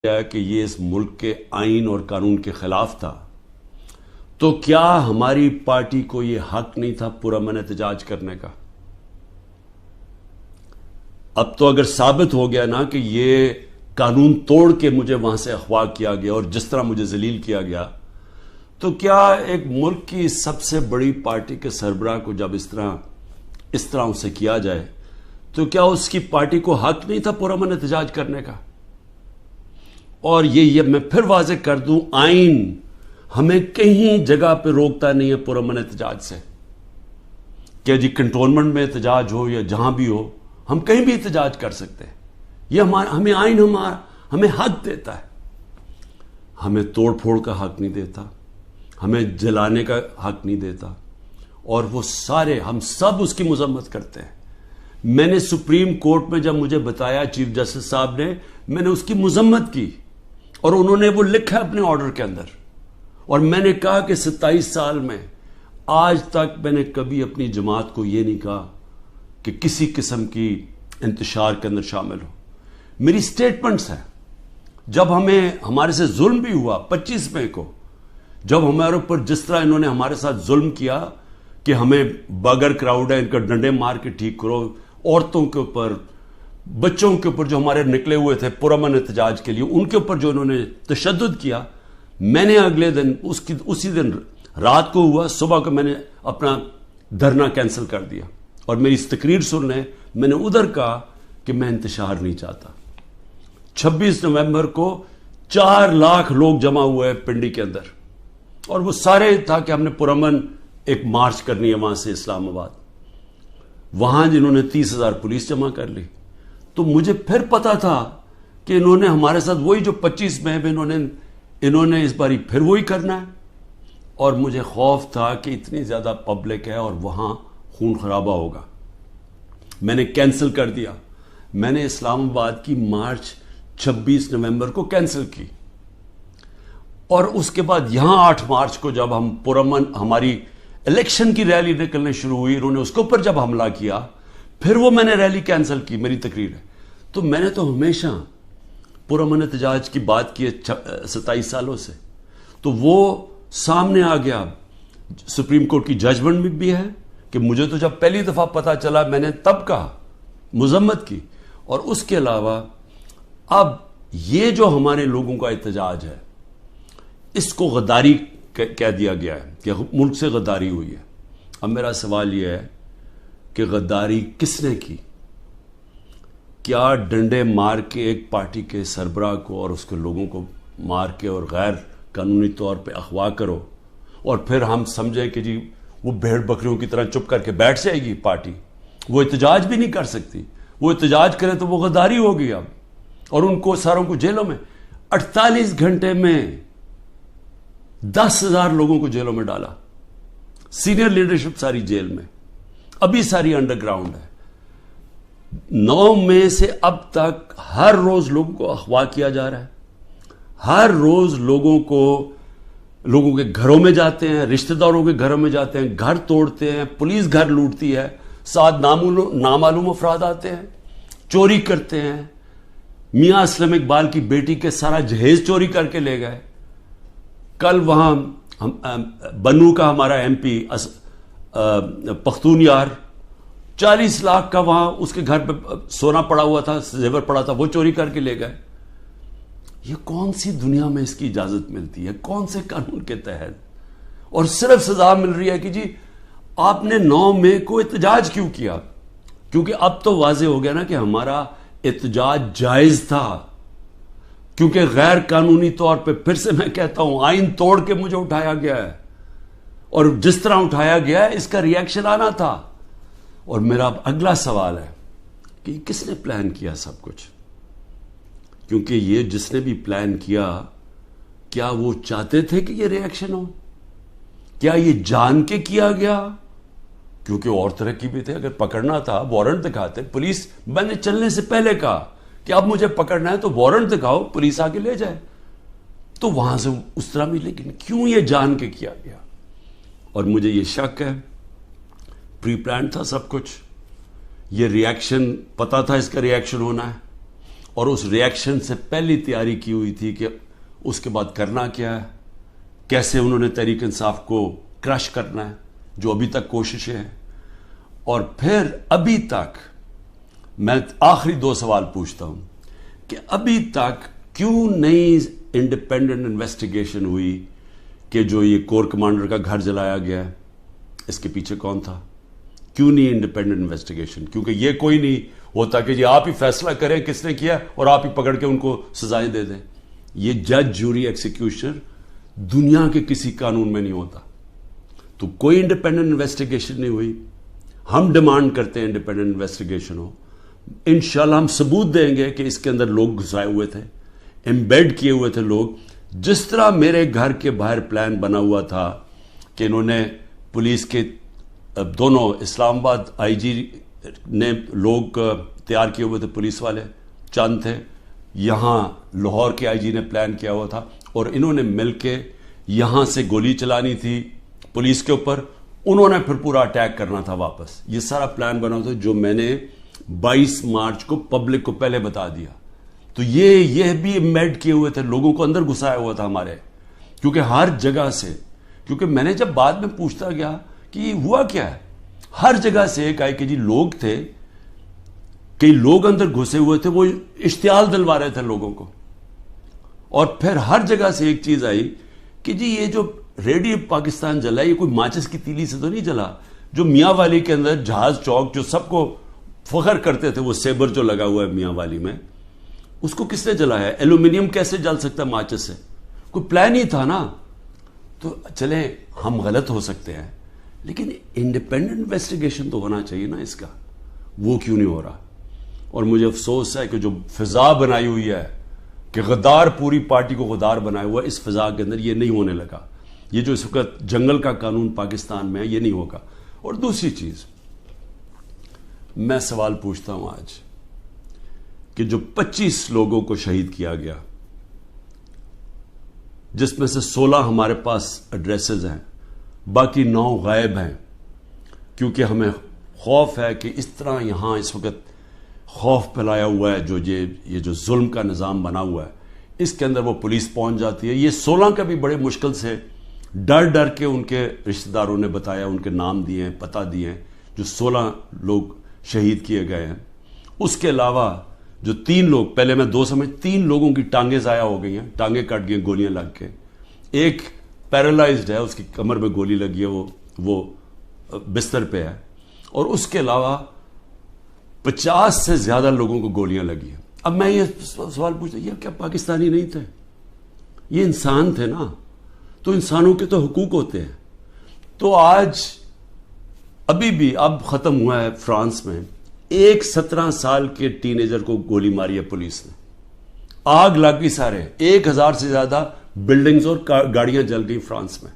کہ یہ اس ملک کے آئین اور قانون کے خلاف تھا، تو کیا ہماری پارٹی کو یہ حق نہیں تھا پرامن احتجاج کرنے کا؟ اب تو اگر ثابت ہو گیا نا کہ یہ قانون توڑ کے مجھے وہاں سے اغوا کیا گیا اور جس طرح مجھے ذلیل کیا گیا، تو کیا ایک ملک کی سب سے بڑی پارٹی کے سربراہ کو جب اس طرح اسے کیا جائے تو کیا اس کی پارٹی کو حق نہیں تھا پرامن احتجاج کرنے کا؟ اور یہ میں پھر واضح کر دوں، آئین ہمیں کہیں جگہ پہ روکتا نہیں ہے پرامن احتجاج سے، کہ جی کنٹونمنٹ میں احتجاج ہو یا جہاں بھی ہو، ہم کہیں بھی احتجاج کر سکتے ہیں۔ یہ ہمیں آئین ہمیں حق دیتا ہے، ہمیں توڑ پھوڑ کا حق نہیں دیتا، ہمیں جلانے کا حق نہیں دیتا، اور وہ سارے ہم سب اس کی مذمت کرتے ہیں۔ میں نے سپریم کورٹ میں جب مجھے بتایا چیف جسٹس صاحب نے، میں نے اس کی مذمت کی اور انہوں نے وہ لکھا اپنے آرڈر کے اندر، اور میں نے کہا کہ 27 سال میں آج تک میں نے کبھی اپنی جماعت کو یہ نہیں کہا کہ کسی قسم کی انتشار کے اندر شامل ہو۔ میری سٹیٹمنٹس ہیں، جب ہمارے سے ظلم بھی ہوا 25 مئی کو، جب ہمارے اوپر جس طرح انہوں نے ہمارے ساتھ ظلم کیا کہ ہمیں بگر کراؤڈ ہے ان کا ڈنڈے مار کے ٹھیک کرو، عورتوں کے اوپر، بچوں کے اوپر جو ہمارے نکلے ہوئے تھے پرامن احتجاج کے لیے، ان کے اوپر جو انہوں نے تشدد کیا، میں نے اگلے دن اسی دن رات کو ہوا، صبح کو میں نے اپنا دھرنا کینسل کر دیا، اور میری اس تقریر سن رہے ہیں، میں نے ادھر کہا کہ میں انتشار نہیں چاہتا۔ 26 نومبر کو 4 لاکھ لوگ جمع ہوئے پنڈی کے اندر، اور وہ سارے تھا کہ ہم نے پرامن ایک مارچ کرنی ہے وہاں سے اسلام آباد۔ وہاں جنہوں نے 30,000 پولیس جمع کر لی، تو مجھے پھر پتا تھا کہ انہوں نے ہمارے ساتھ وہی جو 25 مئی میں انہوں نے اس باری پھر وہی کرنا ہے، اور مجھے خوف تھا کہ اتنی زیادہ پبلک ہے اور وہاں خون خرابہ ہوگا۔ میں نے کینسل کر دیا، میں نے اسلام آباد کی مارچ 26 نومبر کو کینسل کی، اور اس کے بعد یہاں 8 مارچ کو جب ہم پرامن ہماری الیکشن کی ریلی نکلنے شروع ہوئی، انہوں نے اس کے اوپر جب حملہ کیا، پھر وہ میں نے ریلی کینسل کی، میری تقریر ہے۔ تو میں نے تو ہمیشہ پرامن احتجاج کی بات کی ہے 27 سالوں سے، تو وہ سامنے آ گیا۔ سپریم کورٹ کی ججمنٹ بھی ہے کہ مجھے تو جب پہلی دفعہ پتا چلا میں نے تب کہا، مذمت کی۔ اور اس کے علاوہ اب یہ جو ہمارے لوگوں کا احتجاج ہے، اس کو غداری کہہ دیا گیا ہے کہ ملک سے غداری ہوئی ہے۔ اب میرا سوال یہ ہے کہ غداری کس نے کی؟ کیا ڈنڈے مار کے ایک پارٹی کے سربراہ کو اور اس کے لوگوں کو مار کے اور غیر قانونی طور پہ اغوا کرو، اور پھر ہم سمجھیں کہ جی وہ بھیڑ بکریوں کی طرح چپ کر کے بیٹھ جائے گی پارٹی؟ وہ احتجاج بھی نہیں کر سکتی، وہ احتجاج کرے تو وہ غداری ہوگی اب، اور ان کو ساروں کو جیلوں میں 48 گھنٹے میں 10,000 لوگوں کو جیلوں میں ڈالا، سینئر لیڈرشپ ساری جیل میں، ابھی ساری انڈر گراؤنڈ ہے۔ 9 مئی سے اب تک ہر روز لوگوں کو اغوا کیا جا رہا ہے، ہر روز لوگوں کے گھروں میں جاتے ہیں، رشتہ داروں کے گھروں میں جاتے ہیں، گھر توڑتے ہیں، پولیس گھر لوٹتی ہے، ساتھ نامعلوم افراد آتے ہیں، چوری کرتے ہیں۔ میاں اسلم اقبال کی بیٹی کے سارا جہیز چوری کر کے لے گئے۔ کل وہاں بنو کا ہمارا ایم پی پختون یار 40 لاکھ کا وہاں اس کے گھر پہ سونا پڑا ہوا تھا، زیور پڑا تھا، وہ چوری کر کے لے گئے۔ یہ کون سی دنیا میں اس کی اجازت ملتی ہے؟ کون سے قانون کے تحت؟ اور صرف سزا مل رہی ہے کہ جی آپ نے 9 مئی کو احتجاج کیوں کیا؟ کیونکہ اب تو واضح ہو گیا نا کہ ہمارا احتجاج جائز تھا، کیونکہ غیر قانونی طور پہ، پھر سے میں کہتا ہوں، آئین توڑ کے مجھے اٹھایا گیا ہے، اور جس طرح اٹھایا گیا ہے اس کا ریاکشن آنا تھا۔ اور میرا اگلا سوال ہے کہ کس نے پلان کیا سب کچھ؟ کیونکہ یہ جس نے بھی پلان کیا، کیا وہ چاہتے تھے کہ یہ ریاکشن ہو؟ کیا یہ جان کے کیا گیا؟ کیونکہ اور طرح کی بھی تھے، اگر پکڑنا تھا وارنٹ دکھاتے پولیس۔ میں نے چلنے سے پہلے کہا کہ اب مجھے پکڑنا ہے تو وارنٹ دکھاؤ، پولیس آ کے لے جائے، تو وہاں سے اس طرح بھی۔ لیکن کیوں یہ جان کے کیا گیا؟ اور مجھے یہ شک ہے پری پلان تھا سب کچھ، یہ ریاکشن پتا تھا اس کا ریاکشن ہونا ہے، اور اس ریئیکشن سے پہلی تیاری کی ہوئی تھی کہ اس کے بعد کرنا کیا ہے، کیسے انہوں نے تحریک انصاف کو کرش کرنا ہے، جو ابھی تک کوششیں ہیں. اور پھر ابھی تک میں آخری 2 سوال پوچھتا ہوں کہ ابھی تک کیوں نہیں انڈیپینڈنٹ انویسٹیگیشن ہوئی کہ جو یہ کور کمانڈر کا گھر جلایا گیا ہے اس کے پیچھے کون تھا؟ کیوں نہیں انڈیپینڈنٹ انویسٹیگیشن؟ کیونکہ یہ کوئی نہیں ہوتا کہ جی آپ ہی فیصلہ کریں کس نے کیا اور آپ ہی پکڑ کے ان کو سزائیں دے دیں. یہ جج جوری ایکسیکیوشن دنیا کے کسی قانون میں نہیں ہوتا. تو کوئی انڈیپینڈنٹ انویسٹیگیشن نہیں ہوئی. ہم ڈیمانڈ کرتے ہیں انڈیپینڈنٹ انویسٹیگیشن ہو. انشاءاللہ ہم ثبوت دیں گے کہ اس کے اندر لوگ گھسائے ہوئے تھے، ایمبیڈ کیے ہوئے تھے لوگ. جس طرح میرے گھر کے باہر پلان بنا ہوا تھا کہ انہوں نے پولیس کے دونوں اسلام آباد آئی جی نے لوگ تیار کیے ہوئے تھے، پولیس والے چند تھے، یہاں لاہور کے آئی جی نے پلان کیا ہوا تھا، اور انہوں نے مل کے یہاں سے گولی چلانی تھی پولیس کے اوپر، انہوں نے پھر پورا اٹیک کرنا تھا واپس. یہ سارا پلان بنا ہوا تھا جو میں نے 22 مارچ کو پبلک کو پہلے بتا دیا. تو یہ بھی ایمبیڈ کیے ہوئے تھے، لوگوں کو اندر گھسایا ہوا تھا ہمارے، کیونکہ ہر جگہ سے، کیونکہ میں نے جب بعد میں پوچھتا گیا کہ یہ ہوا کیا ہے، ہر جگہ سے ایک آئے کہ جی لوگ تھے، کئی لوگ اندر گھسے ہوئے تھے، وہ اشتعال دلوا رہے تھے لوگوں کو. اور پھر ہر جگہ سے ایک چیز آئی کہ جی یہ جو ریڈیو پاکستان جلا یہ کوئی ماچس کی تیلی سے تو نہیں جلا. جو میاں والی کے اندر جہاز چوک جو سب کو فخر کرتے تھے، وہ سیبر جو لگا ہوا ہے میاں والی میں، اس کو کس نے جلایا؟ ایلومینیم کیسے جل سکتا ماچس سے؟ کوئی پلان ہی تھا نا. تو چلیں ہم غلط ہو سکتے ہیں، لیکن انڈیپینڈنٹ انویسٹیگیشن تو ہونا چاہیے نا اس کا. وہ کیوں نہیں ہو رہا؟ اور مجھے افسوس ہے کہ جو فضا بنائی ہوئی ہے کہ غدار پوری پارٹی کو غدار بنایا ہوا ہے، اس فضا کے اندر یہ نہیں ہونے لگا. یہ جو اس وقت جنگل کا قانون پاکستان میں ہے یہ نہیں ہوگا. اور دوسری چیز میں سوال پوچھتا ہوں آج کہ جو 25 لوگوں کو شہید کیا گیا، جس میں سے 16 ہمارے پاس ایڈریسز ہیں، باقی 9 غائب ہیں، کیونکہ ہمیں خوف ہے کہ اس طرح یہاں اس وقت خوف پھیلایا ہوا ہے، جو یہ جو ظلم کا نظام بنا ہوا ہے اس کے اندر وہ پولیس پہنچ جاتی ہے. یہ 16 کا بھی بڑے مشکل سے ڈر کے ان کے رشتہ داروں نے بتایا، ان کے نام دیے ہیں، پتہ دیے ہیں، جو 16 لوگ شہید کیے گئے ہیں. اس کے علاوہ جو 3 لوگ، پہلے میں 2 سمجھ، 3 لوگوں کی ٹانگیں ضائع ہو گئی ہیں، ٹانگیں کٹ گئی گولیاں لگ کے. ایک پیرالائزڈ ہے، اس کی کمر میں گولی لگی ہے، وہ بستر پہ ہے. اور اس کے علاوہ 50 سے زیادہ لوگوں کو گولیاں لگی ہیں. اب میں یہ سوال پوچھتا ہوں، یہ کیا پاکستانی نہیں تھے؟ یہ انسان تھے نا. تو انسانوں کے تو حقوق ہوتے ہیں. تو آج ابھی بھی اب ختم ہوا ہے فرانس میں، ایک 17 سال کے ٹین ایجر کو گولی ماری ہے پولیس نے، آگ لگ گئی سارے، 1000 سے زیادہ بلڈنگز اور گاڑیاں جل گئی فرانس میں،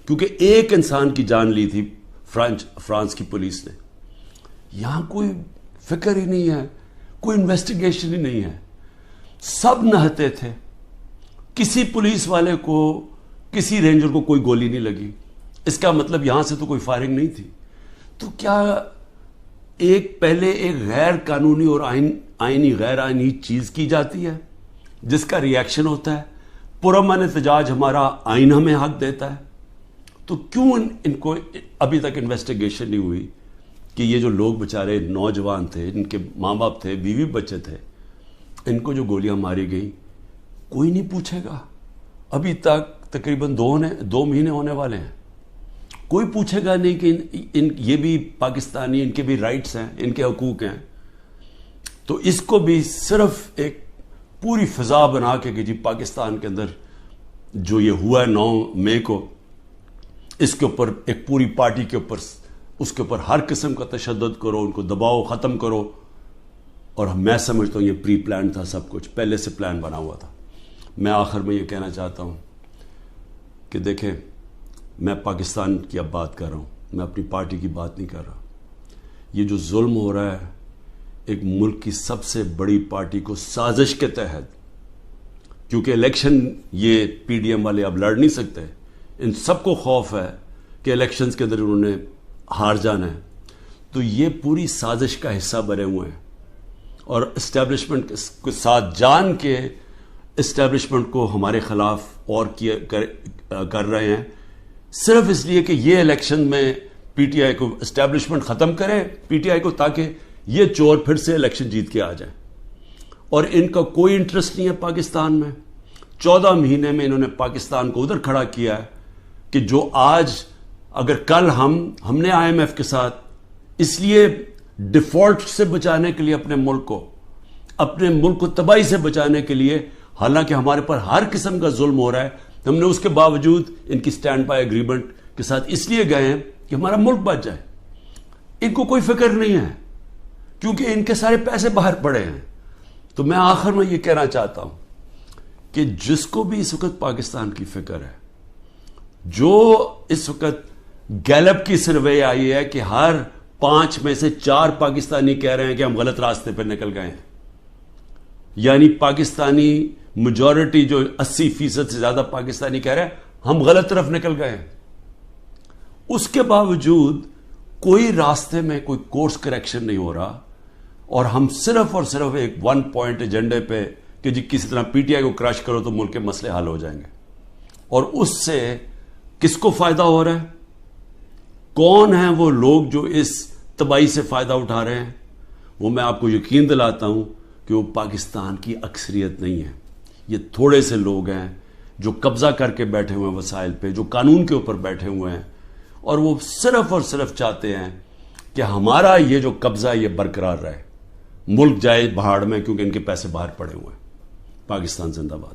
کیونکہ ایک انسان کی جان لی تھی فرانس کی پولیس نے. یہاں کوئی فکر ہی نہیں ہے، کوئی انویسٹیگیشن ہی نہیں ہے. سب نہتے تھے، کسی پولیس والے کو، کسی رینجر کو کوئی گولی نہیں لگی. اس کا مطلب یہاں سے تو کوئی فائرنگ نہیں تھی. تو کیا پہلے ایک غیر قانونی اور آئینی غیر آئینی چیز کی جاتی ہے جس کا ریئیکشن ہوتا ہے؟ پرامن احتجاج ہمارا آئین ہمیں حق دیتا ہے. تو کیوں ان کو ابھی تک انویسٹیگیشن نہیں ہوئی کہ یہ جو لوگ بچارے نوجوان تھے، ان کے ماں باپ تھے، بیوی بچے تھے، ان کو جو گولیاں ماری گئیں کوئی نہیں پوچھے گا. ابھی تک تقریباً 2 مہینے ہونے والے ہیں، کوئی پوچھے گا نہیں کہ یہ بھی پاکستانی، ان کے بھی رائٹس ہیں، ان کے حقوق ہیں. تو اس کو بھی صرف ایک پوری فضا بنا کے کہ جی پاکستان کے اندر جو یہ ہوا ہے 9 مئی کو، اس کے اوپر ایک پوری پارٹی کے اوپر، اس کے اوپر ہر قسم کا تشدد کرو، ان کو دباؤ، ختم کرو. اور میں سمجھتا ہوں یہ پری پلان تھا، سب کچھ پہلے سے پلان بنا ہوا تھا. میں آخر میں یہ کہنا چاہتا ہوں کہ دیکھیں، میں پاکستان کی اب بات کر رہا ہوں، میں اپنی پارٹی کی بات نہیں کر رہا. یہ جو ظلم ہو رہا ہے ایک ملک کی سب سے بڑی پارٹی کو سازش کے تحت، کیونکہ الیکشن یہ پی ڈی ایم والے اب لڑ نہیں سکتے، ان سب کو خوف ہے کہ الیکشنز کے اندر انہوں نے ہار جانا ہے. تو یہ پوری سازش کا حصہ بنے ہوئے ہیں. اور اسٹیبلشمنٹ کے ساتھ جان کے اسٹیبلشمنٹ کو ہمارے خلاف اور کر رہے ہیں، صرف اس لیے کہ یہ الیکشن میں پی ٹی آئی کو اسٹیبلشمنٹ ختم کرے پی ٹی آئی کو، تاکہ یہ چور پھر سے الیکشن جیت کے آ جائیں. اور ان کا کوئی انٹرسٹ نہیں ہے پاکستان میں. 14 مہینے میں انہوں نے پاکستان کو ادھر کھڑا کیا ہے کہ جو آج اگر کل ہم نے آئی ایم ایف کے ساتھ اس لیے ڈیفالٹ سے بچانے کے لیے اپنے ملک کو تباہی سے بچانے کے لیے، حالانکہ ہمارے پر ہر قسم کا ظلم ہو رہا ہے، ہم نے اس کے باوجود ان کی سٹینڈ بائی ایگریمنٹ کے ساتھ اس لیے گئے ہیں کہ ہمارا ملک بچ جائے. ان کو کوئی فکر نہیں ہے کیونکہ ان کے سارے پیسے باہر پڑے ہیں. تو میں آخر میں یہ کہنا چاہتا ہوں کہ جس کو بھی اس وقت پاکستان کی فکر ہے، جو اس وقت گیلپ کی سروے آئی ہے کہ ہر 5 میں سے 4 پاکستانی کہہ رہے ہیں کہ ہم غلط راستے پر نکل گئے ہیں، یعنی پاکستانی میجورٹی جو 80% سے زیادہ پاکستانی کہہ رہے ہیں ہم غلط طرف نکل گئے ہیں، اس کے باوجود کوئی راستے میں کوئی کورس کریکشن نہیں ہو رہا، اور ہم صرف اور صرف ایک 1 پوائنٹ ایجنڈے پہ کہ جی کسی طرح پی ٹی آئی کو کرش کرو تو ملک کے مسئلے حل ہو جائیں گے. اور اس سے کس کو فائدہ ہو رہا ہے؟ کون ہیں وہ لوگ جو اس تباہی سے فائدہ اٹھا رہے ہیں؟ وہ میں آپ کو یقین دلاتا ہوں کہ وہ پاکستان کی اکثریت نہیں ہے. یہ تھوڑے سے لوگ ہیں جو قبضہ کر کے بیٹھے ہوئے ہیں وسائل پہ، جو قانون کے اوپر بیٹھے ہوئے ہیں، اور وہ صرف اور صرف چاہتے ہیں کہ ہمارا یہ جو قبضہ یہ برقرار رہے، ملک جائے بہاڑ میں، کیونکہ ان کے پیسے باہر پڑے ہوئے ہیں. پاکستان زندہ باد.